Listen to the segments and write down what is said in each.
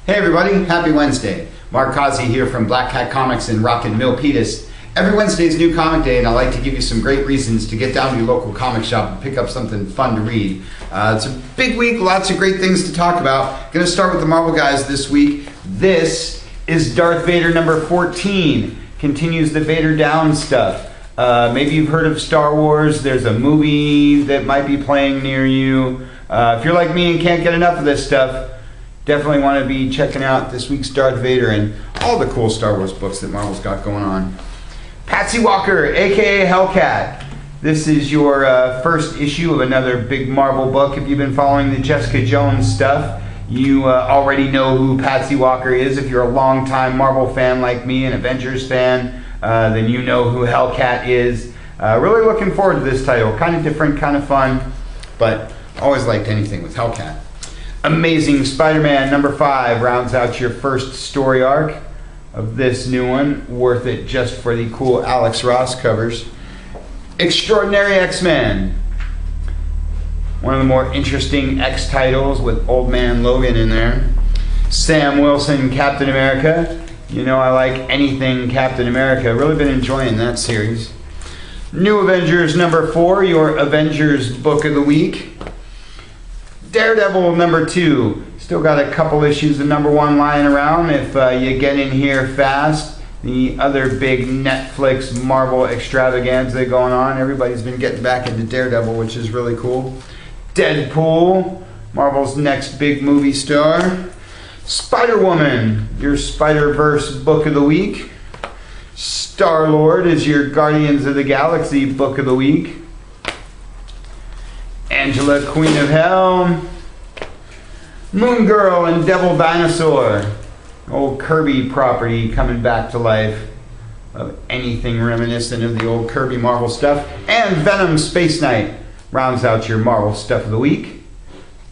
Hey everybody, happy Wednesday. Mark Causey here from Black Cat Comics in Rocket Milpitas. Every Wednesday is New Comic Day and I like to give you some great reasons to get down to your local comic shop and pick up something fun to read. It's a big week, lots of great things to talk about. Gonna start with the Marvel guys this week. This is Darth Vader number 14. Continues the Vader Down stuff. Maybe you've heard of Star Wars. There's a movie that might be playing near you. If you're like me and can't get enough of this stuff, definitely want to be checking out this week's Darth Vader and all the cool Star Wars books that Marvel's got going on. Patsy Walker, aka Hellcat. This is your first issue of another big Marvel book. If you've been following the Jessica Jones stuff, you already know who Patsy Walker is. If you're a longtime Marvel fan like me, an Avengers fan, then you know who Hellcat is. Really looking forward to this title. Kind of different, kind of fun, but always liked anything with Hellcat. Amazing Spider-Man number 5 rounds out your first story arc of this new one. Worth it just for the cool Alex Ross covers. Extraordinary X-Men. One of the more interesting X titles with Old Man Logan in there. Sam Wilson, Captain America. You know I like anything Captain America. Really been enjoying that series. New Avengers number 4, your Avengers book of the week. Daredevil number 2. Still got a couple issues of number 1 lying around if you get in here fast. The other big Netflix Marvel extravaganza going on. Everybody's been getting back into Daredevil, which is really cool. Deadpool, Marvel's next big movie star. Spider-Woman, your Spider-Verse book of the week. Star-Lord is your Guardians of the Galaxy book of the week. Angela, Queen of Hell. Moon Girl and Devil Dinosaur. Old Kirby property coming back to life. Of anything reminiscent of the old Kirby Marvel stuff. And Venom Space Knight rounds out your Marvel stuff of the week.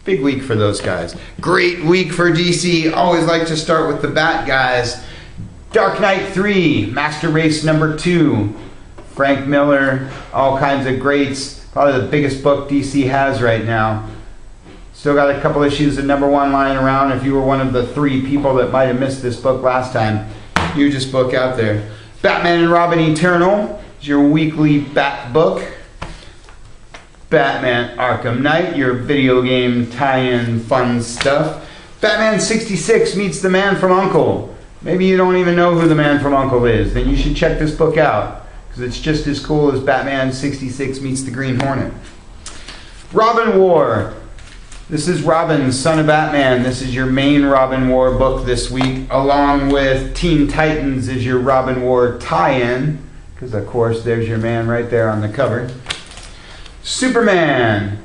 Big week for those guys. Great week for DC. Always like to start with the Bat guys. Dark Knight 3, Master Race number 2. Frank Miller, all kinds of greats. Probably the biggest book DC has right now. Still got a couple issues of number 1 lying around. If you were one of the 3 people that might have missed this book last time, hugest book out there. Batman and Robin Eternal is your weekly Bat book. Batman Arkham Knight, your video game tie-in fun stuff. Batman 66 meets the Man from U.N.C.L.E. Maybe you don't even know who the Man from U.N.C.L.E. is. Then you should check this book out, because it's just as cool as Batman 66 meets the Green Hornet. Robin War. This is Robin, Son of Batman. This is your main Robin War book this week, along with Teen Titans is your Robin War tie-in, because of course there's your man right there on the cover. Superman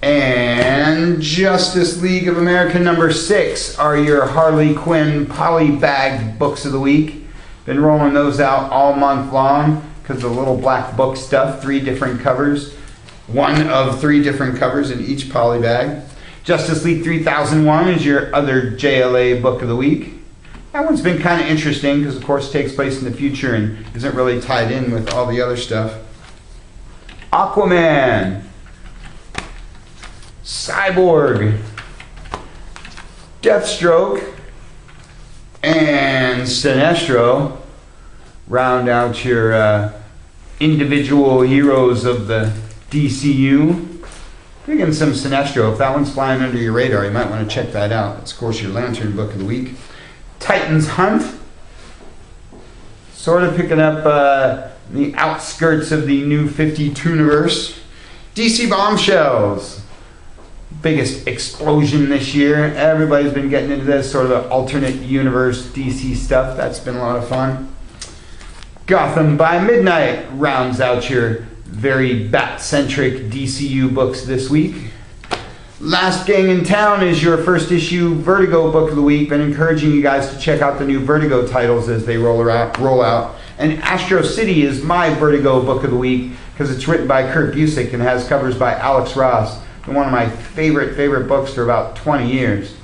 and Justice League of America number 6 are your Harley Quinn polybag books of the week. Been rolling those out all month long because the little black book stuff, 3 different covers. 1 of 3 different covers in each poly bag. Justice League 3001 is your other JLA book of the week. That one's been kind of interesting because of course it takes place in the future and isn't really tied in with all the other stuff. Aquaman. Cyborg. Deathstroke. And Sinestro round out your individual heroes of the DCU. Digging some Sinestro. If that one's flying under your radar, you might want to check that out. It's, of course, your Lantern book of the week. Titans Hunt. Sort of picking up the outskirts of the New 52-universe. DC Bombshells. Biggest explosion this year. Everybody's been getting into this sort of the alternate universe DC stuff. That's been a lot of fun. Gotham by Midnight rounds out your very Bat-centric DCU books this week. Last Gang in Town is your first issue Vertigo book of the week. Been encouraging you guys to check out the new Vertigo titles as they roll out. And Astro City is my Vertigo book of the week because it's written by Kurt Busiek and has covers by Alex Ross. Been one of my favorite books for about 20 years.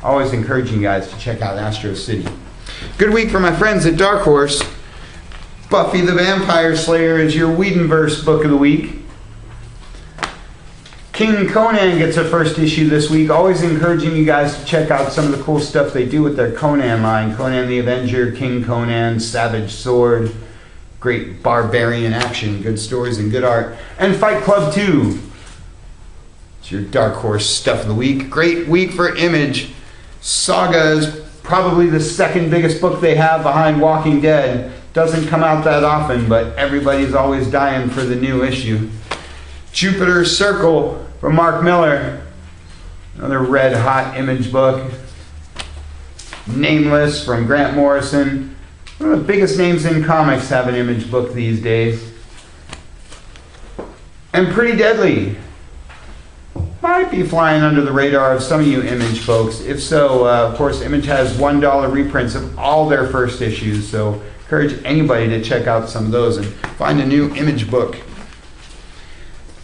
Always encouraging you guys to check out Astro City. Good week for my friends at Dark Horse. Buffy the Vampire Slayer is your Whedonverse book of the week. King Conan gets a first issue this week. Always encouraging you guys to check out some of the cool stuff they do with their Conan line. Conan the Avenger, King Conan, Savage Sword. Great barbarian action, good stories and good art. And Fight Club 2. It's your Dark Horse stuff of the week. Great week for Image. Saga is probably the second biggest book they have behind Walking Dead. Doesn't come out that often, but everybody's always dying for the new issue. Jupiter Circle from Mark Miller. Another red hot Image book. Nameless from Grant Morrison. One of the biggest names in comics have an Image book these days. And Pretty Deadly. Might be flying under the radar of some of you Image folks. If so, of course, Image has $1 reprints of all their first issues, so encourage anybody to check out some of those and find a new Image book.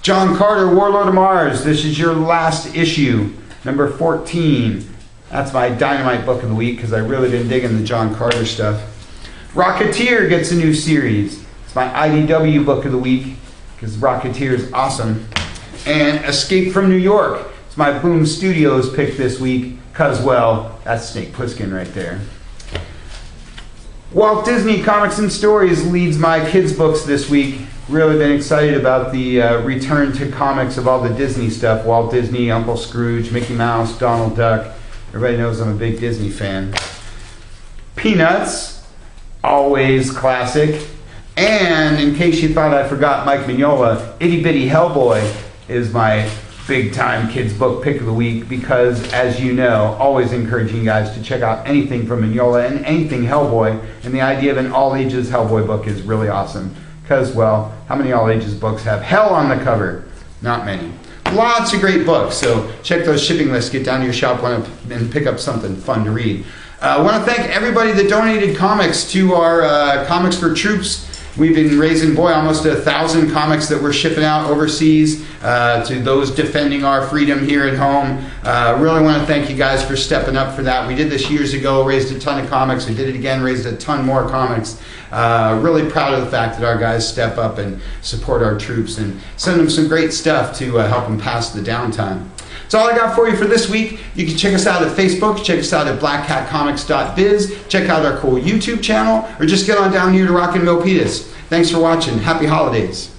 John Carter, Warlord of Mars. This is your last issue, number 14. That's my Dynamite book of the week because I really been digging the John Carter stuff. Rocketeer gets a new series. It's my IDW book of the week because Rocketeer is awesome. And Escape from New York. It's my Boom Studios pick this week because, well, that's Snake Plissken right there. Walt Disney Comics and Stories leads my kids' books this week. Really been excited about the return to comics of all the Disney stuff. Walt Disney, Uncle Scrooge, Mickey Mouse, Donald Duck. Everybody knows I'm a big Disney fan. Peanuts, always classic. And in case you thought I forgot Mike Mignola, Itty Bitty Hellboy is my big time kids book pick of the week because, as you know, always encouraging you guys to check out anything from Mignola and anything Hellboy. And the idea of an all ages Hellboy book is really awesome. Because, well, how many all-ages books have hell on the cover? Not many. Lots of great books, so check those shipping lists, get down to your shop and pick up something fun to read. I want to thank everybody that donated comics to our Comics for Troops. We've been raising, almost 1,000 comics that we're shipping out overseas to those defending our freedom here at home. Really want to thank you guys for stepping up for that. We did this years ago, raised a ton of comics. We did it again, raised a ton more comics. Really proud of the fact that our guys step up and support our troops and send them some great stuff to help them pass the downtime. That's all I got for you for this week. You can check us out at Facebook, check us out at blackhatcomics.biz, check out our cool YouTube channel, or just get on down here to Rockin' Milpitas. Thanks for watching. Happy holidays.